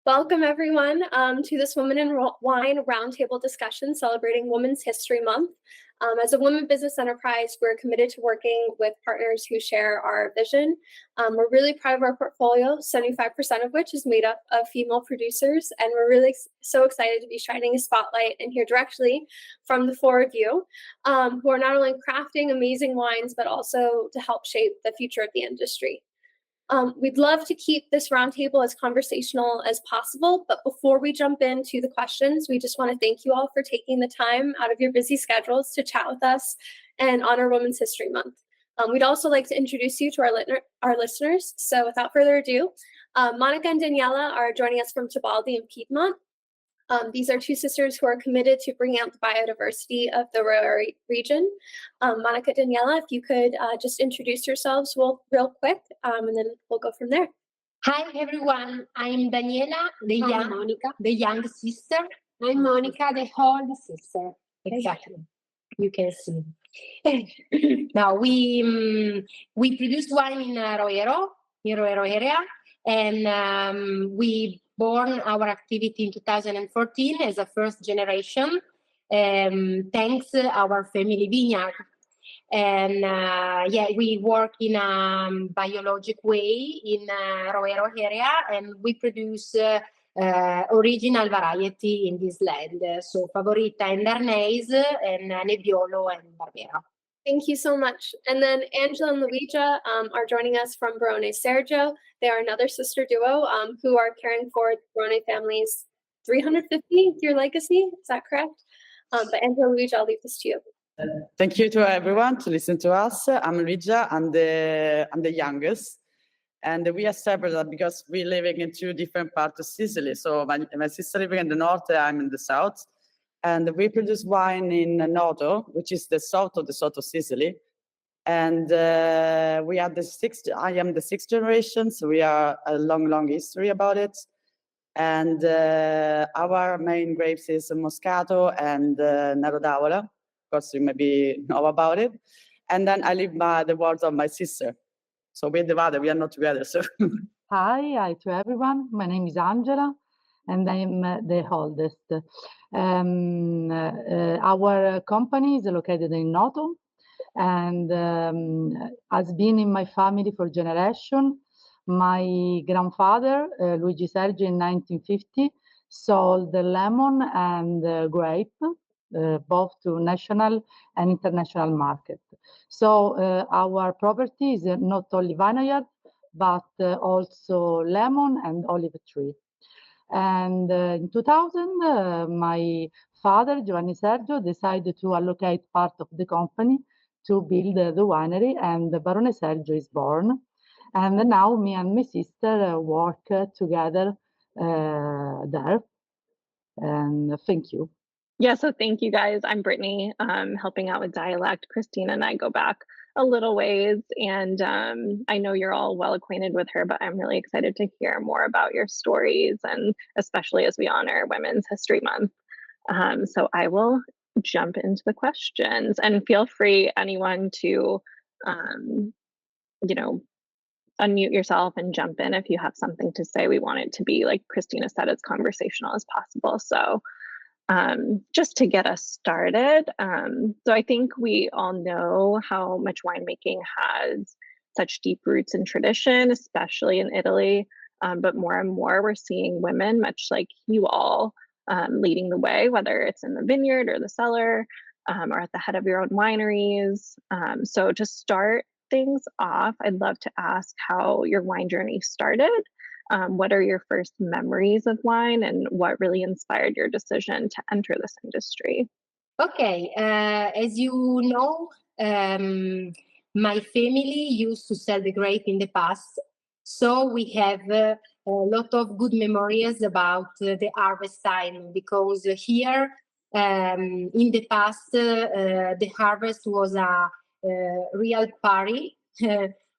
Welcome, everyone, to this Women in Wine Roundtable discussion celebrating Women's History Month. As a women business enterprise, we're committed to working with partners who share our vision. We're really proud of our portfolio, 75% of which is made up of female producers, and we're really so excited to be shining a spotlight and hear directly from the four of you, who are not only crafting amazing wines, but also to help shape the future of the industry. We'd love to keep this roundtable as conversational as possible, but before we jump into the questions, we just want to thank you all for taking the time out of your busy schedules to chat with us and honor Women's History Month. We'd also like to introduce you to our listeners. So without further ado, Monica and Daniela are joining us from Tibaldi in Piedmont. These are two sisters who are committed to bringing out the biodiversity of the Roero region. Monica, Daniela, if you could just introduce yourselves real quick, and then we'll go from there. Hi, everyone. I'm Daniela, the young sister. I'm Monica, the old sister. Exactly. You can see. Now, we produce wine in Roero area, and we born our activity in 2014 as a first generation, thanks to our family vineyard. And we work in a biologic way in Roero area, and we produce original variety in this land. So Favorita and Arneis, and Nebbiolo and Barbera. Thank you so much. And then Angela and Luigia are joining us from Barone Sergio. They are another sister duo who are carrying forward the Barone family's 350-year legacy. Is that correct? But Angela and Luigia, I'll leave this to you. Thank you to everyone to listen to us. I'm Luigia. I'm the youngest. And we are separate because we're living in two different parts of Sicily. So my sister living in the north, I'm in the south. And we produce wine in Noto, which is the south of Sicily. And I am the sixth generation, so we are a long history about it. And our main grapes is Moscato and Nero d'Avola. Of course, you maybe know about it. And then I live by the words of my sister. So we're divided, we are not together. So. Hi to everyone. My name is Angela, and I'm the oldest. Our company is located in Noto, and has been in my family for generations. My grandfather, Luigi Sergio, in 1950, sold the lemon and grape, both to national and international market. So our property is not only vineyard, but also lemon and olive tree. And in 2000, my father, Giovanni Sergio, decided to allocate part of the company to build the winery, and the Barone Sergio is born. And now me and my sister work together there. And thank you. Yeah, so thank you guys. I'm Brittany, helping out with Dialect. Christina and I go back a little ways, and I know you're all well acquainted with her, but I'm really excited to hear more about your stories, and especially as we honor Women's History Month. So I will jump into the questions, and feel free, anyone, to unmute yourself and jump in if you have something to say. We want it to be, like Christina said, as conversational as possible. So just to get us started, so I think we all know how much winemaking has such deep roots and tradition, especially in Italy, but more and more we're seeing women, much like you all, leading the way, whether it's in the vineyard or the cellar, or at the head of your own wineries. So to start things off, I'd love to ask how your wine journey started. What are your first memories of wine, and what really inspired your decision to enter this industry? Okay, as you know, my family used to sell the grape in the past, so we have a lot of good memories about the harvest time, because here in the past the harvest was a real party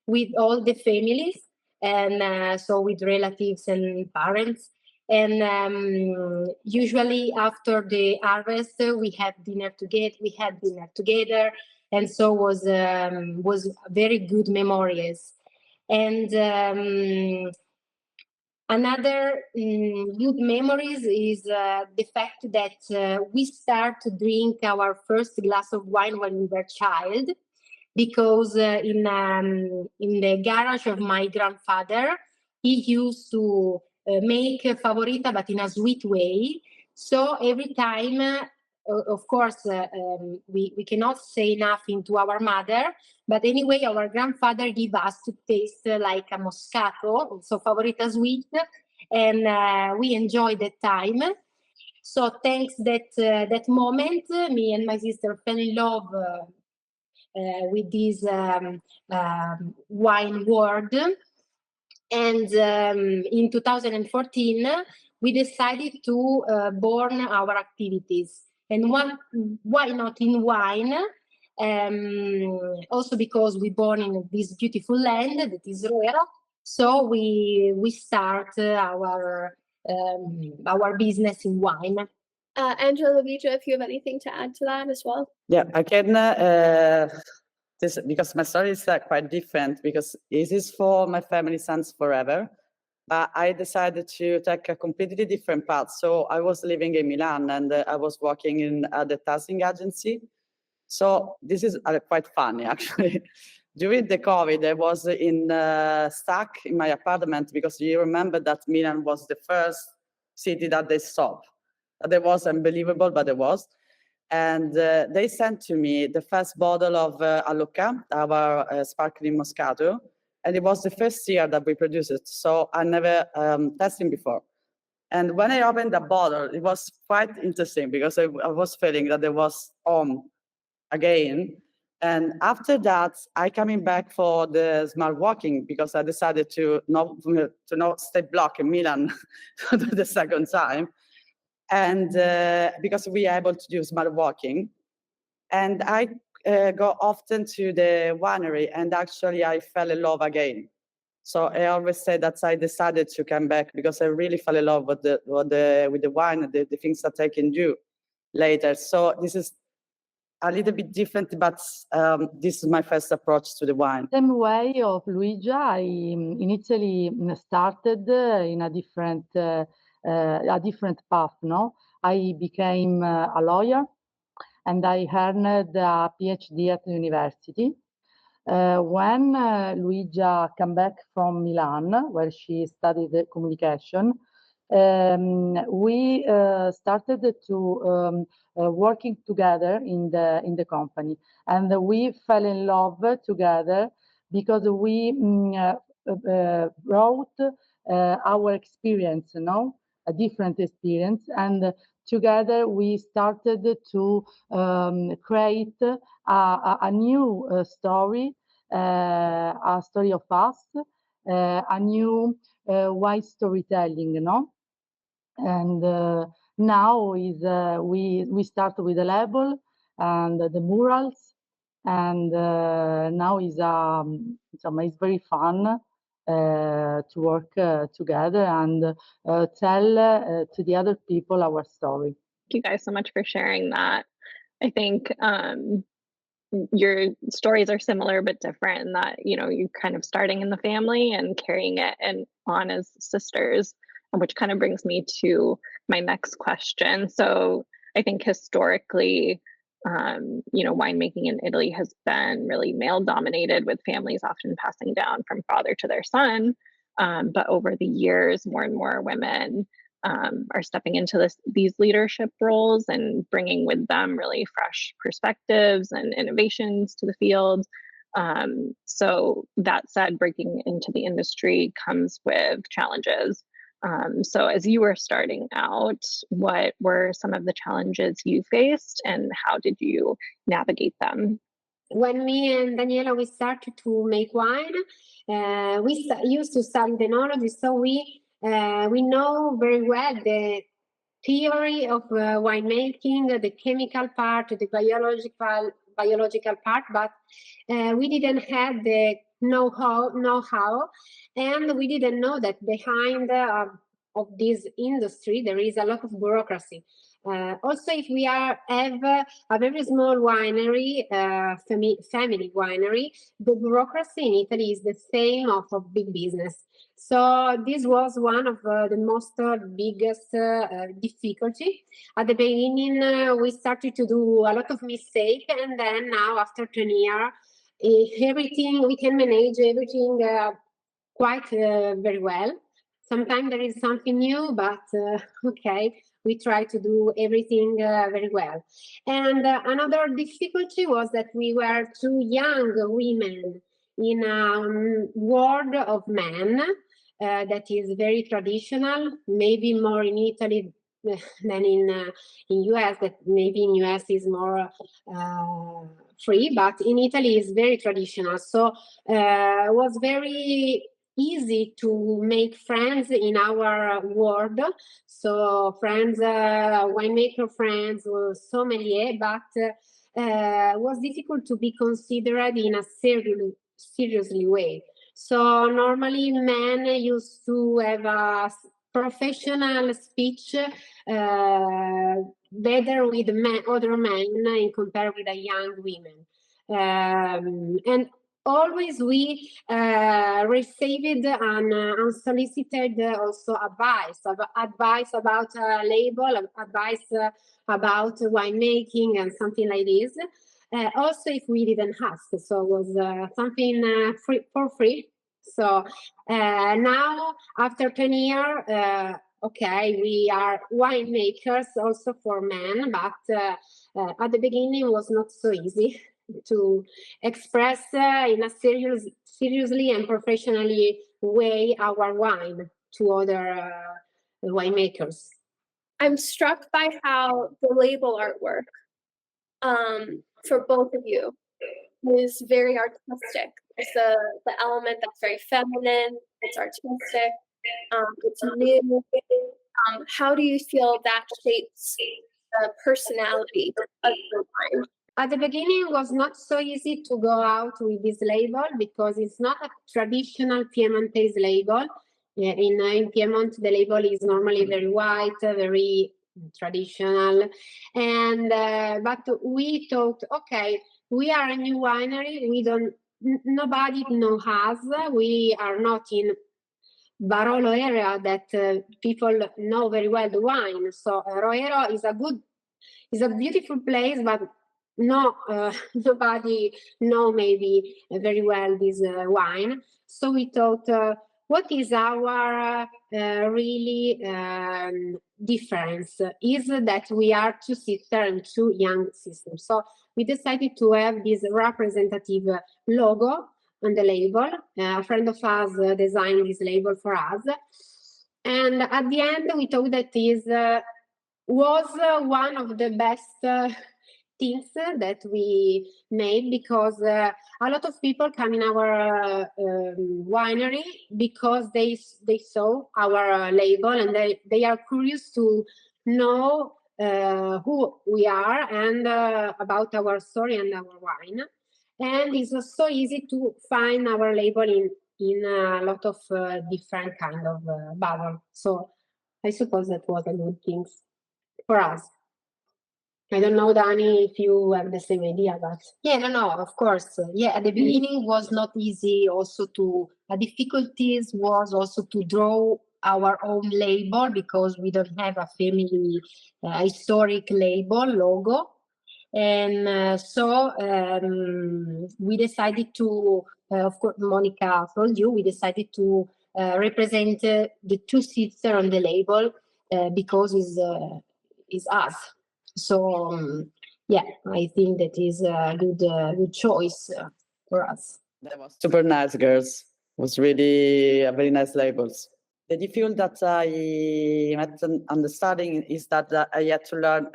with all the families, and so with relatives and parents. And usually after the harvest, we had dinner together, and so was very good memories. And Another good memories is the fact that we start to drink our first glass of wine when we were child, because in the garage of my grandfather, he used to make a favorita, but in a sweet way. So every time, of course, we cannot say nothing to our mother, but anyway, our grandfather gave us to taste like a Moscato, so favorita sweet, and we enjoyed that time. So thanks that moment, me and my sister fell in love with this wine world. And in 2014, we decided to born our activities. And why not in wine? Also because we born in this beautiful land that is rare. So we start our business in wine. Angela, Luigi, if you have anything to add to that as well. Yeah, I can. This because my story is quite different, because it is for my family since forever. But I decided to take a completely different path. So I was living in Milan, and I was working in the advertising agency. So this is quite funny, actually. During the COVID, I was stuck in my apartment, because you remember that Milan was the first city that they stopped. That was unbelievable, but it was. And they sent to me the first bottle of Aluca, our sparkling Moscato. And it was the first year that we produced it. So I never tested before. And when I opened the bottle, it was quite interesting, because I was feeling that there was home again. And after that, I coming back for the smart walking, because I decided to not stay blocked in Milan for the second time. And because we are able to do smart walking. And I go often to the winery, and actually I fell in love again. So I always say that I decided to come back, because I really fell in love with the wine and the things that I can do later. So this is a little bit different, but this is my first approach to the wine. Same way of Luigi, I initially started in a different path. No, I became a lawyer, and I earned a PhD at the university. When Luigi came back from Milan, where she studied communication, we started to working together in the company, and we fell in love together, because we wrote our experience, a different experience, and together we started to create a new story, a story of us, a new wine storytelling, And now is we start with the label and the murals, and now is it's very fun to work together and tell to the other people our story. Thank you guys so much for sharing that. I think your stories are similar but different in that, you're kind of starting in the family and carrying it and on as sisters, which kind of brings me to my next question. So I think historically, winemaking in Italy has been really male dominated, with families often passing down from father to their son. But over the years, more and more women are stepping into these leadership roles and bringing with them really fresh perspectives and innovations to the field. So that said, breaking into the industry comes with challenges. So as you were starting out, what were some of the challenges you faced, and how did you navigate them? When me and Daniela, we started to make wine, we used to study enology, so we know very well the theory of winemaking, the chemical part, the biological part, but we didn't have the know-how, and we didn't know that behind of this industry, there is a lot of bureaucracy. Also, if we have a very small winery, family winery, the bureaucracy in Italy is the same of a big business. So this was one of the most biggest difficulty. At the beginning, we started to do a lot of mistake, and then now after 10 years, everything we can manage everything quite very well. Sometimes there is something new, but okay, we try to do everything very well. And another difficulty was that we were two young women in a world of men that is very traditional, maybe more in Italy than in US. That maybe in US is more free, but in Italy is very traditional. So it was very easy to make friends in our world. So friends, winemaker friends, sommelier, but was difficult to be considered in a seriously way. So normally men used to have a professional speech better with other men in compared with the young women. And always we received an unsolicited also advice about label, advice about winemaking and something like this. Also, if we didn't ask, so it was something for free. So now, after 10 years, okay, we are winemakers also for men, but at the beginning it was not so easy to express in a seriously and professionally way our wine to other winemakers. I'm struck by how the label artwork for both of you is very artistic. It's the element that's very feminine, it's artistic, it's new. How do you feel that shapes the personality of the wine? At the beginning, it was not so easy to go out with this label because it's not a traditional Piemontese label. In Piedmont, the label is normally very white, very traditional. And but we thought, okay, we are a new winery. Nobody knows us. We are not in Barolo area that people know very well the wine. So Roero is a beautiful place, but no, nobody know maybe very well this wine. So we thought, what is our really difference? Is that we are two sisters and two young sisters. So we decided to have this representative logo on the label. A friend of us designed this label for us. And at the end, we thought that this was one of the best things that we made because a lot of people come in our winery because they saw our label and they are curious to know who we are and about our story and our wine. And it's so easy to find our label in a lot of different kind of bottle. So I suppose that was a good thing for us. I don't know, Dani, if you have the same idea, but yeah, no, of course. Yeah, at the beginning was not easy. Also, difficulties was also to draw our own label because we don't have a family historic label logo, and so we decided to, of course, Monica told you, we decided to represent the two sisters on the label because is us. So yeah, I think that is a good choice for us. That was super nice, girls. It was really a very nice labels. The difficulty that I met understanding is that I had to learn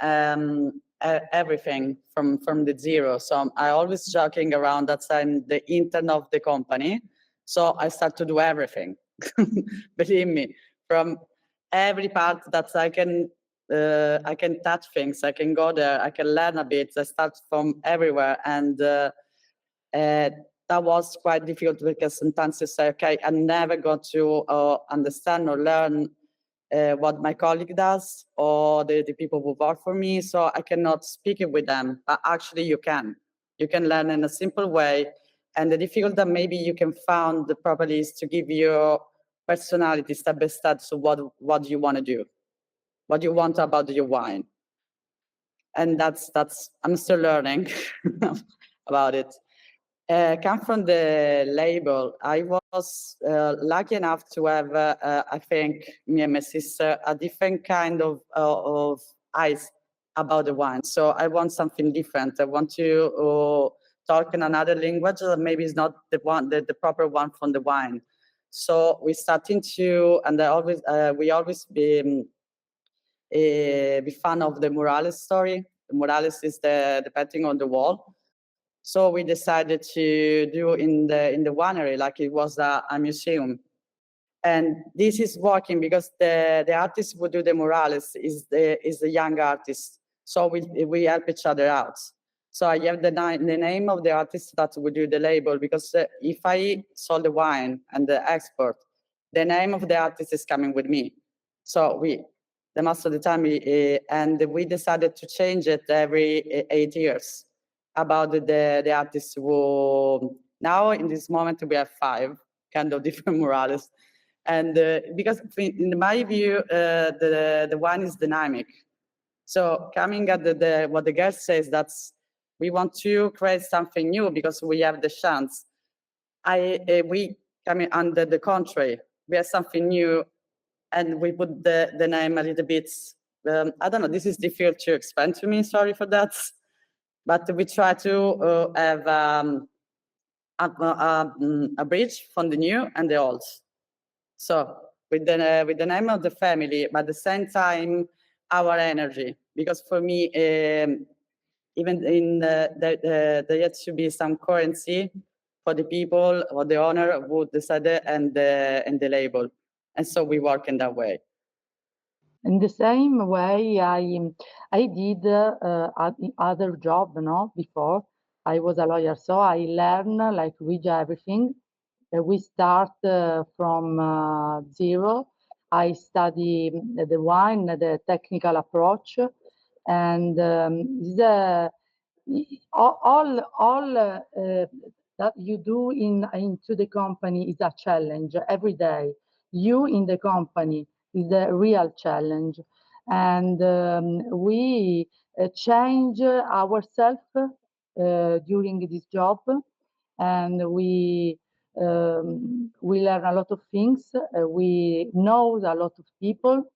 everything from the zero. So I always joking around that I'm the intern of the company. So I start to do everything. Believe me, from every part that I can touch things, I can go there, I can learn a bit. I start from everywhere, and that was quite difficult because sometimes you say, okay, I never got to understand or learn what my colleague does or the people who work for me. So I cannot speak it with them, but actually you can. You can learn in a simple way. And the difficulty that maybe you can find properly is to give your personality step by step. So what you want to do, what you want about your wine. And that's I'm still learning about it. Come from the label. I was lucky enough to have, I think, me and my sister, a different kind of eyes about the wine. So I want something different. I want to talk in another language that maybe is not the one, the proper one from the wine. So we starting to, and we always be fan of the murales story. The murales is the painting on the wall. So we decided to do in the winery like it was a museum. And this is working because the artist who do the murales is the young artist. So we help each other out. So I have the name of the artist that will do the label, because if I sold the wine and the export, the name of the artist is coming with me. So the most of the time, and we decided to change it every 8 years about the artists who, now in this moment we have 5 kind of different murales. And because in my view, the wine is dynamic. So coming at what the guest says, that's, we want to create something new because we have the chance. We coming under the contrary, we have something new, and we put the name a little bit, I don't know, this is difficult to explain to me, sorry for that. But we try to have a bridge from the new and the old. So with the name of the family, but at the same time, our energy. Because for me, even in there has to be some currency for the people or the owner who decided and the label. And so we work in that way. In the same way, I did other job, before. I was a lawyer, so I learned, like Luigi, everything. We start from zero. I study the wine, the technical approach, and all that you do into the company is a challenge every day. You in the company is a real challenge, and we change ourselves during this job, and we learn a lot of things. We know a lot of people,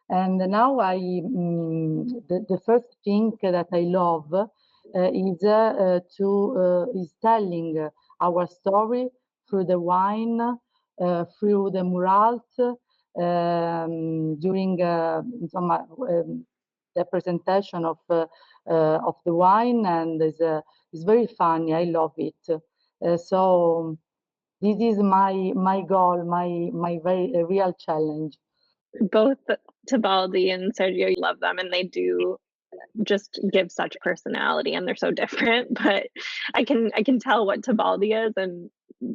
and now the first thing that I love is telling our story through the wine, through the murals, during the presentation of the wine, and it's very funny. I love it. So this is my goal, my very real challenge. Both Tibaldi and Sergio, you love them, and they do just give such personality, and they're so different. But I can tell what Tibaldi is and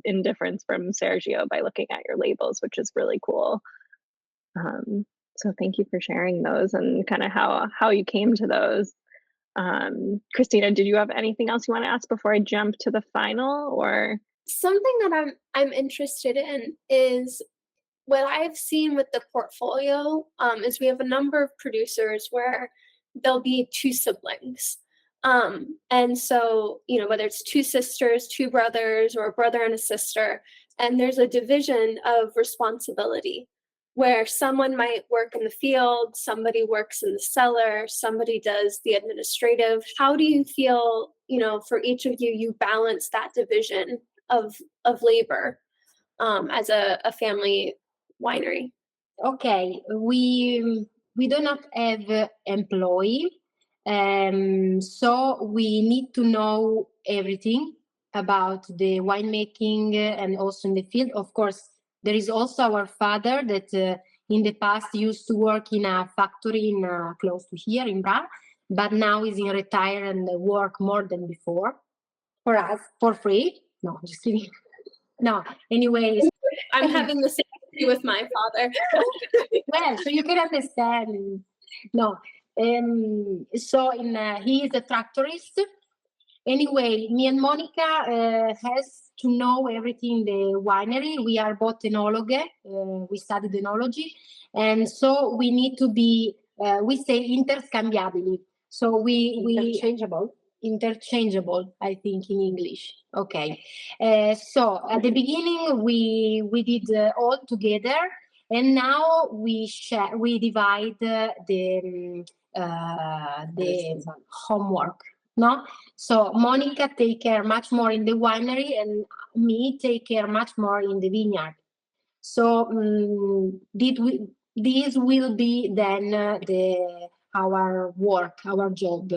in difference from Sergio by looking at your labels, which is really cool. So thank you for sharing those and kind of how you came to those. Christina, did you have anything else you want to ask before I jump to the final? Or something that I'm interested in is what I've seen with the portfolio is we have a number of producers where there'll be 2 siblings. And so, whether it's 2 sisters, 2 brothers, or a brother and a sister, and there's a division of responsibility where someone might work in the field, somebody works in the cellar, somebody does the administrative. How do you feel, for each of you balance that division of labor as a family winery? Okay, we do not have employee, so we need to know everything about the winemaking and also in the field. Of course, there is also our father that in the past used to work in a factory in close to here in Bra, but now is in retire and work more than before for us for free. No, just kidding. No, anyways. I'm having the same with my father. Well, so you can understand. No. So he is a tractorist. Anyway, me and Monica has to know everything in the winery. We are both enologue. We studied enology. And so we need to be, we say interscambiabili. So we interchangeable, I think, in English. Okay. So at the beginning, we did all together. And now we divide the homework. No, so Monica take care much more in the winery, and me take care much more in the vineyard. So this will be then our work, our job.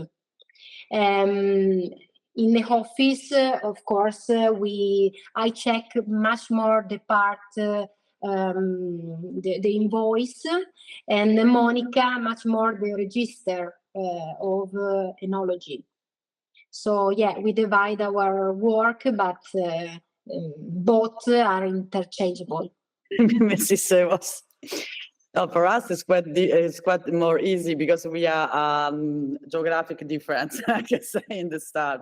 In the office, of course, I check much more the part. The invoice, and Monica much more the register of enology. So yeah, we divide our work, but both are interchangeable. My sister was. No, for us, it's quite more easy because we are geographic different, I can say, in the start.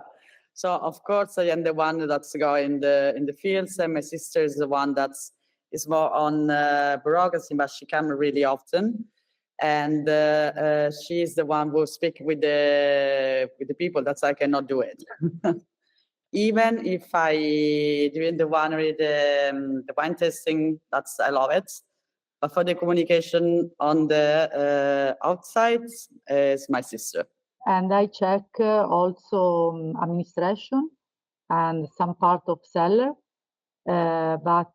So of course, I am the one that's going in the fields, and my sister is the one is more on bureaucracy, but she comes really often. And she is the one who speaks with the people. That's I cannot do it. Even if during the winery, the wine tasting, I love it. But for the communication on the outside, is my sister. And I check also administration and some part of cellar. But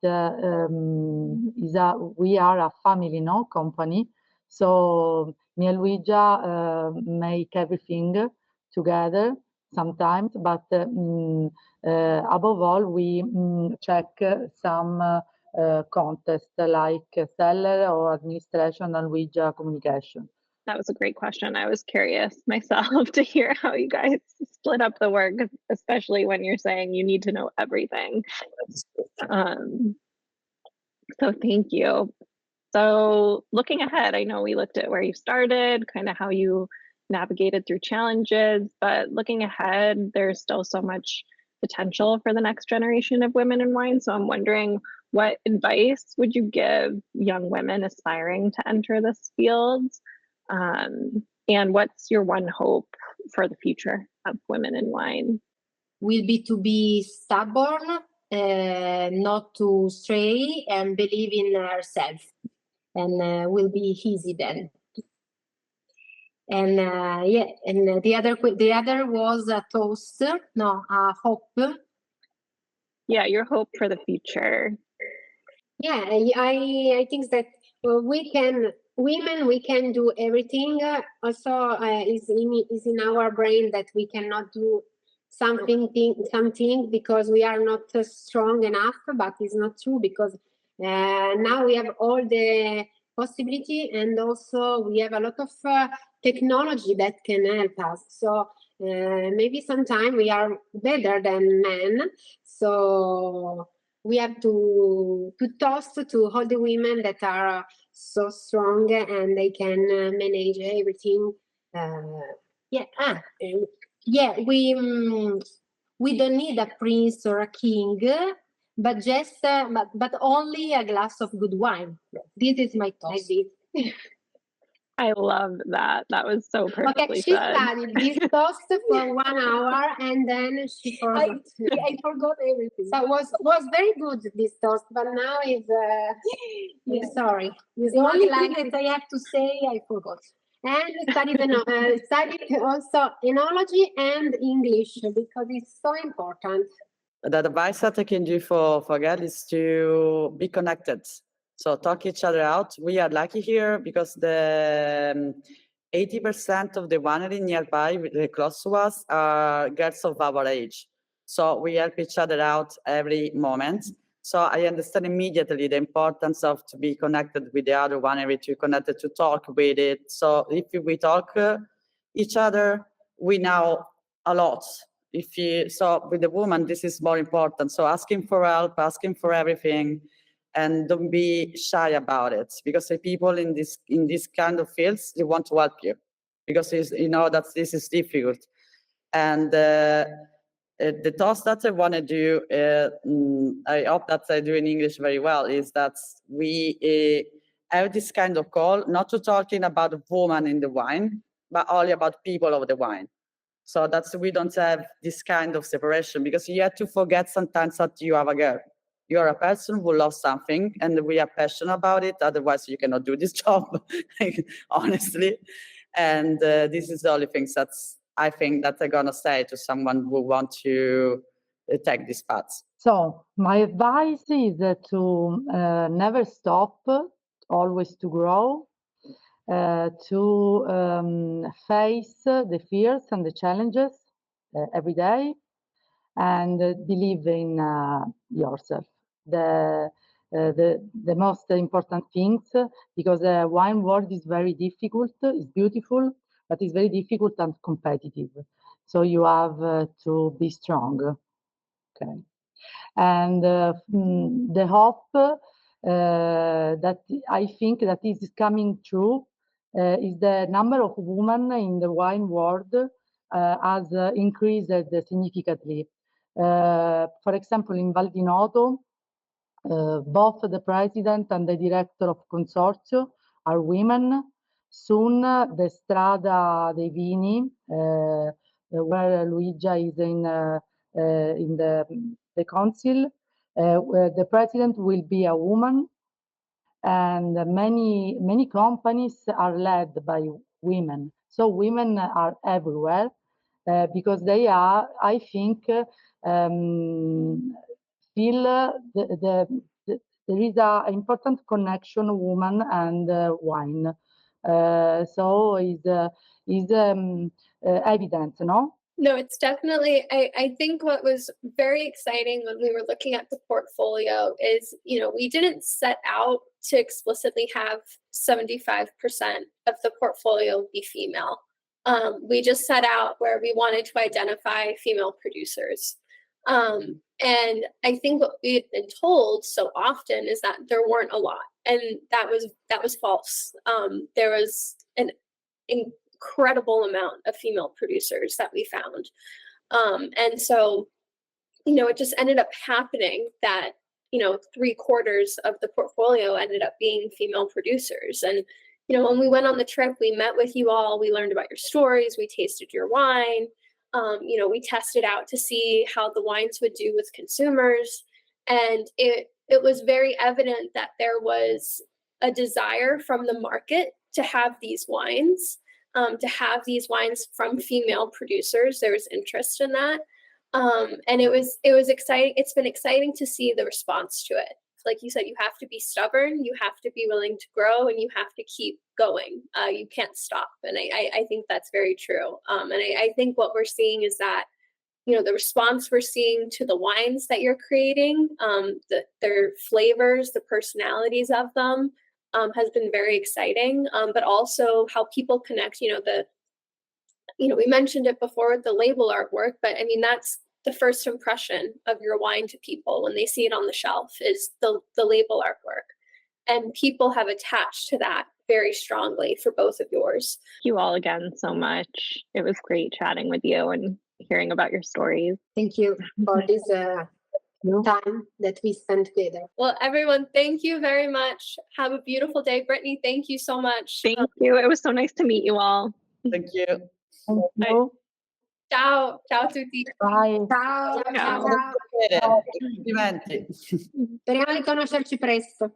we are a family, no company. So me and Luigia make everything together sometimes, but above all, we check some contest like cellar or administration and Luigia communication. That was a great question. I was curious myself to hear how you guys split up the work, especially when you're saying you need to know everything. So thank you. So looking ahead, I know we looked at where you started, kind of how you navigated through challenges, but looking ahead, there's still so much potential for the next generation of women in wine. So I'm wondering, what advice would you give young women aspiring to enter this field? And what's your one hope for the future of women in wine? Will be to be stubborn, not to stray, and believe in herself, and will be easy then. And yeah, and the other was a toast, no, a hope. Yeah, your hope for the future. Yeah, I think that we can do everything. Also, is in our brain that we cannot do something because we are not strong enough. But it's not true, because now we have all the possibility, and also we have a lot of technology that can help us. So maybe sometime we are better than men. So we have to toast to all the women that are so strong and they can manage everything. We don't need a prince or a king, but just but only a glass of good wine. This is my toast. I love that. That was so perfectly she said. studied this toast for 1 hour, and then she forgot. I forgot everything. So it was very good, this toast, but now it's sorry. It's the only thing that I have to say, I forgot. And studied also enology and English, because it's so important. The advice that I can do for girls is to be connected. So talk each other out. We are lucky here because the 80% of the winery nearby, close to us, are girls of our age. So we help each other out every moment. So I understand immediately the importance of to be connected with the other winery, to talk with it. So if we talk each other, we know a lot. So with the woman, this is more important. So asking for help, asking for everything. and don't be shy about it, because the people in this kind of fields, they want to help you, because you know that this is difficult. And the toast that I want to do, I hope that I do in English very well, is that we have this kind of call, not to talking about woman in the wine, but only about people of the wine. So that's, we don't have this kind of separation, because you have to forget sometimes that you are a girl. You're a person who loves something, and we are passionate about it. Otherwise, you cannot do this job, honestly. And this is the only things I think that I'm gonna say to someone who want to take this path. So my advice is to never stop, always to grow, to face the fears and the challenges every day, and believe in yourself. The most important things, because the wine world is very difficult, it's beautiful, but it's very difficult and competitive. So you have to be strong. Okay. And the hope that I think that is coming true is the number of women in the wine world has increased significantly. For example, in Val di Noto, both the president and the director of consortio are women. Soon, the Strada dei Vini, where Luigia is in the council, where the president will be a woman, and many companies are led by women. So women are everywhere because they are, I think, feel there is an important connection, woman and wine. So is evident, no? No, it's definitely, I think what was very exciting when we were looking at the portfolio is, we didn't set out to explicitly have 75% of the portfolio be female. We just set out where we wanted to identify female producers. And I think what we had been told so often is that there weren't a lot, and that was false. There was an incredible amount of female producers that we found. And so, it just ended up happening that, 3/4 of the portfolio ended up being female producers. And, when we went on the trip, we met with you all, we learned about your stories, we tasted your wine, we tested out to see how the wines would do with consumers. And it was very evident that there was a desire from the market to have these wines. To have these wines from female producers. There was interest in that. And it was exciting. It's been exciting to see the response to it. Like you said, you have to be stubborn, you have to be willing to grow, and you have to keep going. You can't stop. And I think that's very true. And I think what we're seeing is that, the response we're seeing to the wines that you're creating, their flavors, the personalities of them, has been very exciting, but also how people connect, we mentioned it before with the label artwork, but I mean, that's the first impression of your wine to people when they see it on the shelf is the label artwork. And people have attached to that very strongly for both of yours. Thank you all again so much. It was great chatting with you and hearing about your stories. Thank you for this time that we spent together. Well, everyone, thank you very much. Have a beautiful day. Brittany, thank you so much. Thank you. It was so nice to meet you all. Thank you. Thank you. Ciao. Ciao a tutti. Bye. Ciao. Ciao. Ciao. Complimenti. Speriamo di conoscerci presto.